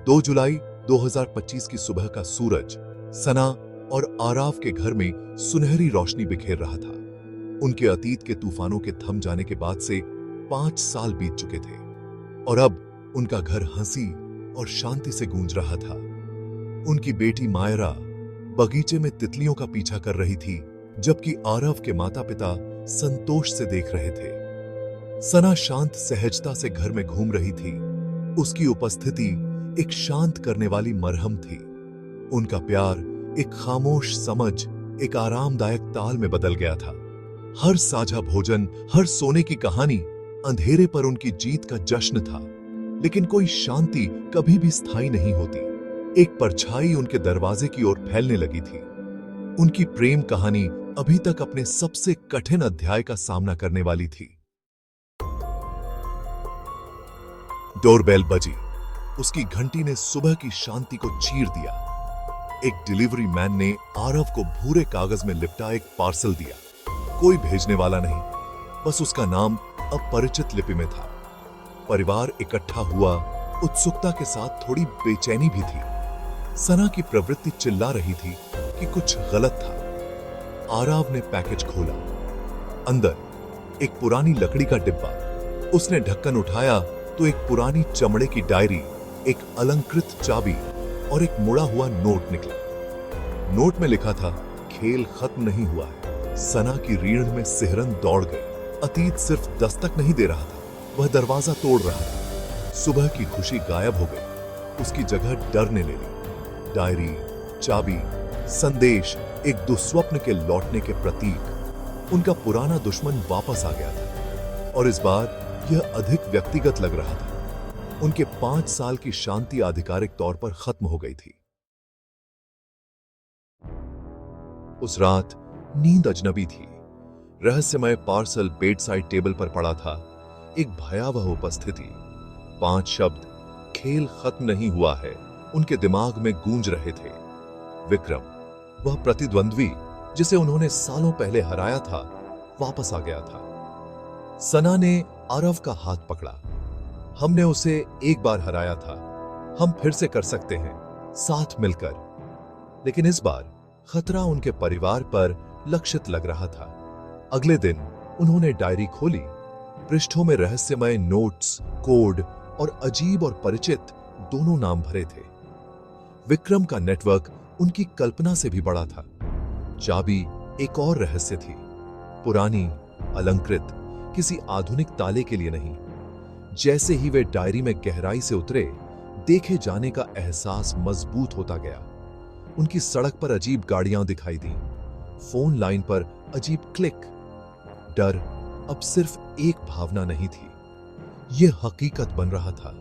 2 जुलाई 2025 की सुबह का सूरज सना और आराव के घर में सुनहरी रोशनी बिखेर रहा था। उनके अतीत के तूफानों के थम जाने के बाद से 5 साल बीत चुके थे और अब उनका घर हंसी और शांति से गूंज रहा था। उनकी बेटी मायरा बगीचे में तितलियों का पीछा कर रही थी, जबकि आरव के माता पिता संतोष से देख रहे थे। सना शांत सहजता से घर में घूम रही थी। उसकी उपस्थिति एक शांत करने वाली मरहम थी। उनका प्यार एक खामोश समझ, एक आरामदायक ताल में बदल गया था। हर साझा भोजन, हर सोने की कहानी अंधेरे पर उनकी जीत का जश्न था। लेकिन कोई शांति कभी भी स्थायी नहीं होती। एक परछाई उनके दरवाजे की ओर फैलने लगी थी। उनकी प्रेम कहानी अभी तक अपने सबसे कठिन अध्याय का सामना करने वाली थी। डोरबेल बजी। उसकी घंटी ने सुबह की शांति को चीर दिया। एक डिलीवरी मैन ने आरव को भूरे कागज में लिपटा एक पार्सल दिया। कोई भेजने वाला नहीं, बस उसका नाम अपरिचित लिपि में था। परिवार इकट्ठा हुआ। उत्सुकता के साथ थोड़ी बेचैनी भी थी। सना की प्रवृत्ति चिल्ला रही थी कि कुछ गलत था। आरव ने पैकेज खोला। अंदर एक पुरानी लकड़ी का डिब्बा। उसने ढक्कन उठाया तो एक पुरानी चमड़े की डायरी, एक अलंकृत चाबी और एक मुड़ा हुआ नोट निकला। नोट में लिखा था, खेल खत्म नहीं हुआ है। सना की रीढ़ में सिहरन दौड़ गई। अतीत सिर्फ दस्तक नहीं दे रहा था, वह दरवाजा तोड़ रहा था। सुबह की खुशी गायब हो गई। उसकी जगह डर ने ले ली। डायरी, चाबी, संदेश एक दुस्वप्न के लौटने के प्रतीक। उनका पुराना दुश्मन वापस आ गया था और इस बार यह अधिक व्यक्तिगत लग रहा था। उनके 5 साल की शांति आधिकारिक तौर पर खत्म हो गई थी। उस रात नींद अजनबी थी। रहस्यमय पार्सल बेड साइड टेबल पर पड़ा था। एक भयावह उपस्थिति। 5 शब्द, खेल खत्म नहीं हुआ है, उनके दिमाग में गूंज रहे थे। विक्रम, वह प्रतिद्वंद्वी जिसे उन्होंने सालों पहले हराया था, वापस आ गया था। सना ने आरव का हाथ पकड़ा। हमने उसे एक बार हराया था, हम फिर से कर सकते हैं, साथ मिलकर। लेकिन इस बार खतरा उनके परिवार पर लक्षित लग रहा था। अगले दिन उन्होंने डायरी खोली। पृष्ठों में रहस्यमय नोट्स, कोड और अजीब और परिचित दोनों नाम भरे थे। विक्रम का नेटवर्क उनकी कल्पना से भी बड़ा था। चाबी एक और रहस्य थी, पुरानी, अलंकृत, किसी आधुनिक ताले के लिए नहीं। जैसे ही वे डायरी में गहराई से उतरे, देखे जाने का एहसास मजबूत होता गया। उनकी सड़क पर अजीब गाड़ियां दिखाई दी। फोन लाइन पर अजीब क्लिक। डर अब सिर्फ एक भावना नहीं थी, यह हकीकत बन रहा था।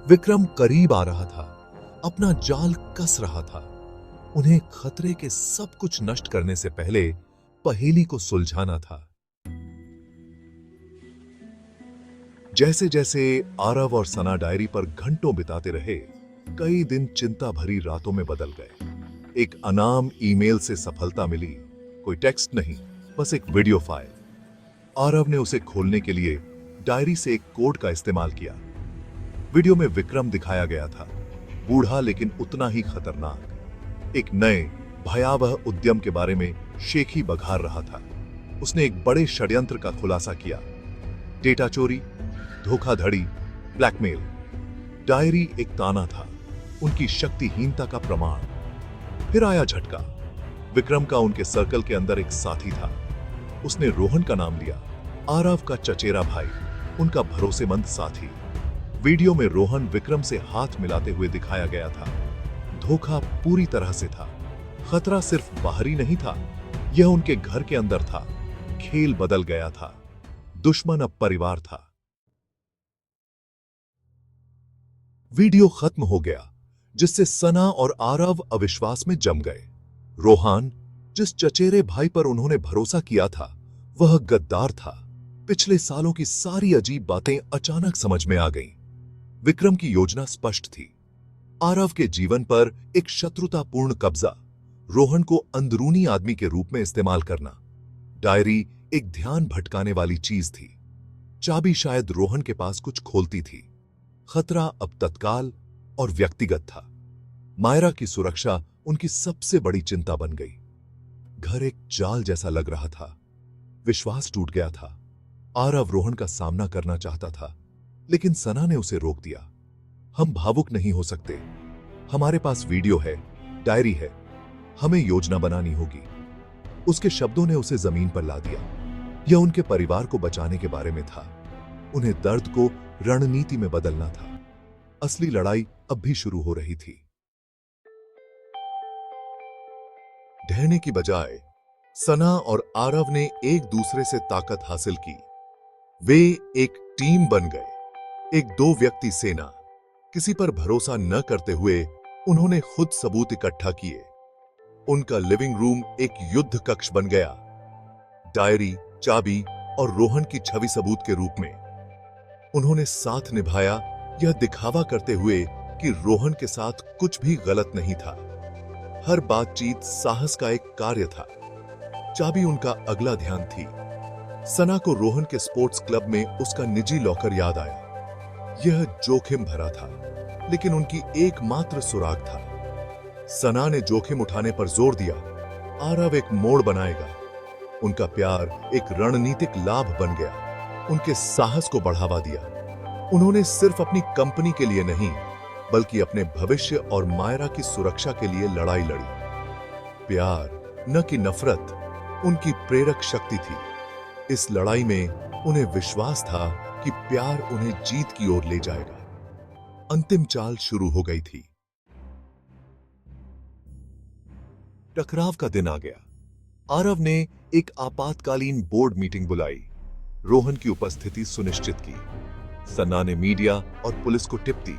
विक्रम करीब आ रहा था, अपना जाल कस रहा था। उन्हें खतरे के सब कुछ नष्ट करने से पहले पहेली को सुलझाना था। जैसे जैसे आरव और सना डायरी पर घंटों बिताते रहे, कई दिन चिंता भरी रातों में बदल गए। एक अनाम ईमेल से सफलता मिली। कोई टेक्स्ट नहीं, बस एक वीडियो फाइल। आरव ने उसे खोलने के लिए डायरी से एक कोड का इस्तेमाल किया। वीडियो में विक्रम दिखाया गया था, बूढ़ा लेकिन उतना ही खतरनाक। एक नए भयावह उद्यम के बारे में शेखी बघार रहा था। उसने एक बड़े षड्यंत्र का खुलासा किया। डेटा चोरी, धोखाधड़ी, ब्लैकमेल। डायरी एक ताना था, उनकी शक्तिहीनता का प्रमाण। फिर आया झटका। विक्रम का उनके सर्कल के अंदर एक साथी था। उसने रोहन का नाम लिया, आरव का चचेरा भाई, उनका भरोसेमंद साथी। वीडियो में रोहन विक्रम से हाथ मिलाते हुए दिखाया गया था। धोखा पूरी तरह से था। खतरा सिर्फ बाहरी नहीं था, यह उनके घर के अंदर था। खेल बदल गया था। दुश्मन अब परिवार था। वीडियो खत्म हो गया, जिससे सना और आरव अविश्वास में जम गए। रोहान, जिस चचेरे भाई पर उन्होंने भरोसा किया था, वह गद्दार था। पिछले सालों की सारी अजीब बातें अचानक समझ में आ गईं। विक्रम की योजना स्पष्ट थी, आरव के जीवन पर एक शत्रुतापूर्ण कब्जा, रोहन को अंदरूनी आदमी के रूप में इस्तेमाल करना। डायरी एक ध्यान भटकाने वाली चीज थी। चाबी शायद रोहन के पास कुछ खोलती थी। खतरा अब तत्काल, और व्यक्तिगत था। मायरा की सुरक्षा उनकी सबसे बड़ी चिंता बन गई। घर एक जाल जैसा लग रहा था। विश्वास टूट गया था। आरव रोहन का सामना करना चाहता था, लेकिन सना ने उसे रोक दिया। हम भावुक नहीं हो सकते। हमारे पास वीडियो है, डायरी है, हमें योजना बनानी होगी। उसके शब्दों ने उसे जमीन पर ला दिया। यह उनके परिवार को बचाने के बारे में था। उन्हें दर्द को रणनीति में बदलना था। असली लड़ाई अब भी शुरू हो रही थी। ढहने की बजाय सना और आरव ने एक दूसरे से ताकत हासिल की। वे एक टीम बन गए, एक दो व्यक्ति सेना। किसी पर भरोसा न करते हुए उन्होंने खुद सबूत इकट्ठा किए। उनका लिविंग रूम एक युद्ध कक्ष बन गया। डायरी, चाबी और रोहन की छवि सबूत के रूप में। उन्होंने साथ निभाया, यह दिखावा करते हुए कि रोहन के साथ कुछ भी गलत नहीं था। हर बातचीत साहस का एक कार्य था। चाबी उनका अगला ध्यान थी। सना को रोहन के स्पोर्ट्स क्लब में उसका निजी लॉकर याद आया। यह जोखिम भरा था, लेकिन उनकी एकमात्र सुराग था। सना ने जोखिम उठाने पर जोर दिया। आरव एक मोड़ बनाएगा। उनका प्यार एक रणनीतिक लाभ बन गया। उनके साहस को बढ़ावा दिया। उन्होंने सिर्फ अपनी कंपनी के लिए नहीं, बल्कि अपने भविष्य और मायरा की सुरक्षा के लिए लड़ाई लड़ी। प्यार न कि नफरत उनकी प्रेरक शक्ति थी। इस लड़ाई में उन्हें विश्वास था कि प्यार उन्हें जीत की ओर ले जाएगा। अंतिम चाल शुरू हो गई थी। टकराव का दिन आ गया। आरव ने एक आपातकालीन बोर्ड मीटिंग बुलाई। रोहन की उपस्थिति सुनिश्चित की। सना ने मीडिया और पुलिस को टिप दी।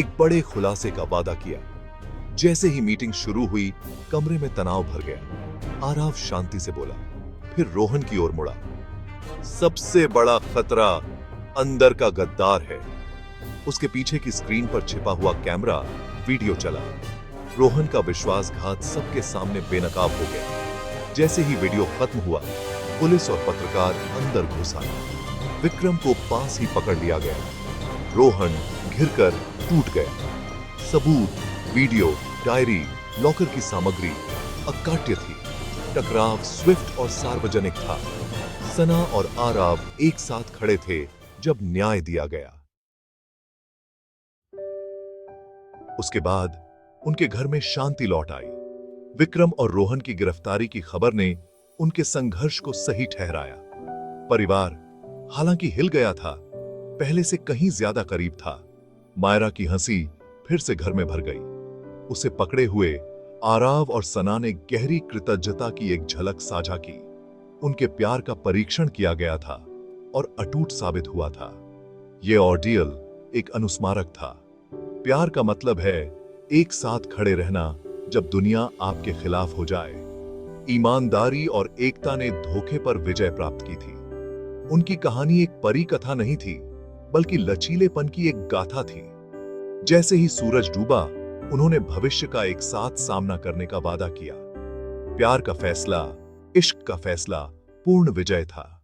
एक बड़े खुलासे का वादा किया। जैसे ही मीटिंग शुरू हुई, कमरे में तनाव भर गया। आरव शांति से बोला, फिर रोहन की ओर मुड़ा। सबसे बड़ा खतरा अंदर का गद्दार है। उसके पीछे की स्क्रीन पर छिपा हुआ कैमरा वीडियो चला। रोहन का विश्वासघात सबके सामने बेनकाब हो गया। जैसे ही वीडियो खत्म हुआ, पुलिस और पत्रकार अंदर घुस आए। विक्रम को पास ही पकड़ लिया गया। रोहन घिरकर टूट गया। सबूत, वीडियो, डायरी, लॉकर की सामग्री अकाट्य थी। टकराव स्विफ्ट और सार्वजनिक था। सना और आरव एक साथ खड़े थे जब न्याय दिया गया। उसके बाद उनके घर में शांति लौट आई। विक्रम और रोहन की गिरफ्तारी की खबर ने उनके संघर्ष को सही ठहराया। परिवार हालांकि हिल गया था, पहले से कहीं ज्यादा करीब था। मायरा की हंसी फिर से घर में भर गई। उसे पकड़े हुए आरव और सना ने गहरी कृतज्ञता की एक झलक साझा की। उनके प्यार का परीक्षण किया गया था और अटूट साबित हुआ था। यह ऑर्डियल एक अनुस्मारक था। प्यार का मतलब है एक साथ खड़े रहना जब दुनिया आपके खिलाफ हो जाए। ईमानदारी और एकता ने धोखे पर विजय प्राप्त की थी। उनकी कहानी एक परी कथा नहीं थी, बल्कि लचीलेपन की एक गाथा थी। जैसे ही सूरज डूबा, उन्होंने भविष्य का एक साथ सामना करने का वादा किया। प्यार का फैसला, इश्क का फैसला, पूर्ण विजय था।